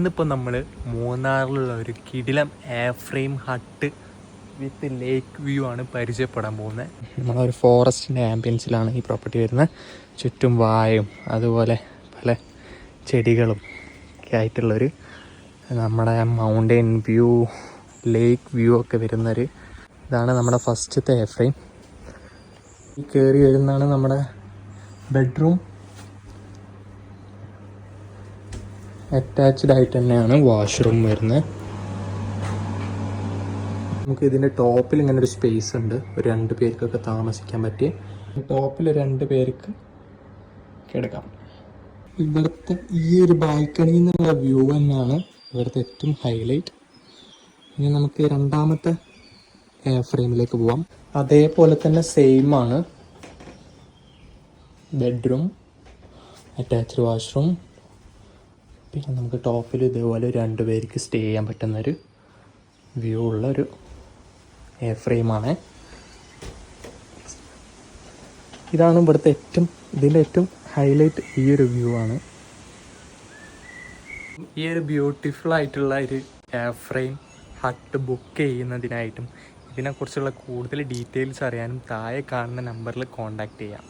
ഇന്നിപ്പോൾ നമ്മൾ മൂന്നാറിലുള്ള ഒരു കിടിലം എയർ ഫ്രെയിം ഹട്ട് വിത്ത് ലേക്ക് വ്യൂ ആണ് പരിചയപ്പെടാൻ പോകുന്നത്. നമ്മളൊരു ഫോറസ്റ്റിൻ്റെ ആംബിയൻസിലാണ് ഈ പ്രോപ്പർട്ടി വരുന്നത്. ചുറ്റും വായും അതുപോലെ പല ചെടികളും ഒക്കെ ആയിട്ടുള്ളൊരു നമ്മുടെ മൗണ്ടെയിൻ വ്യൂ, ലേക്ക് വ്യൂ ഒക്കെ വരുന്നൊരു ഇതാണ് നമ്മുടെ ഫസ്റ്റത്തെ എയർ ഫ്രെയിം. ഈ കയറി വരുന്നതാണ് നമ്മുടെ ബെഡ്റൂം. അറ്റാച്ച്ഡ് ആയിട്ട് തന്നെയാണ് വാഷ്റൂം വരുന്നത്. നമുക്ക് ഇതിൻ്റെ ടോപ്പിൽ ഇങ്ങനെ ഒരു സ്പേസ് ഉണ്ട്, ഒരു 2 പേർക്കൊക്കെ താമസിക്കാൻ പറ്റിയ. ടോപ്പിൽ 2 പേർക്ക് കിടക്കാം. ഇവിടുത്തെ ഈ ഒരു ബാൽക്കണിയിൽ നിന്നുള്ള വ്യൂ തന്നെയാണ് ഇവിടുത്തെ ഏറ്റവും ഹൈലൈറ്റ്. ഇനി നമുക്ക് രണ്ടാമത്തെ എയർ ഫ്രെയിമിലേക്ക് പോവാം. അതേപോലെ തന്നെ സെയിം ആണ്, ബെഡ്റൂം, അറ്റാച്ച്ഡ് വാഷ്റൂം. പിന്നെ നമുക്ക് ടോപ്പിൽ ഇതേപോലെ 2 പേർക്ക് സ്റ്റേ ചെയ്യാൻ പറ്റുന്നൊരു വ്യൂ ഉള്ളൊരു എയർ ഫ്രെയിമാണ്. ഇതാണ് ഇവിടുത്തെ ഇതിൻ്റെ ഏറ്റവും ഹൈലൈറ്റ്. ഈ ഒരു വ്യൂ ആണ്. ഈ ഒരു ബ്യൂട്ടിഫുൾ ആയിട്ടുള്ള ഒരു എയർ ഫ്രെയിം ഹട്ട് ബുക്ക് ചെയ്യുന്നതിനായിട്ടും ഇതിനെക്കുറിച്ചുള്ള കൂടുതൽ ഡീറ്റെയിൽസ് അറിയാനും താഴെ കാണുന്ന നമ്പറിൽ കോൺടാക്റ്റ് ചെയ്യാം.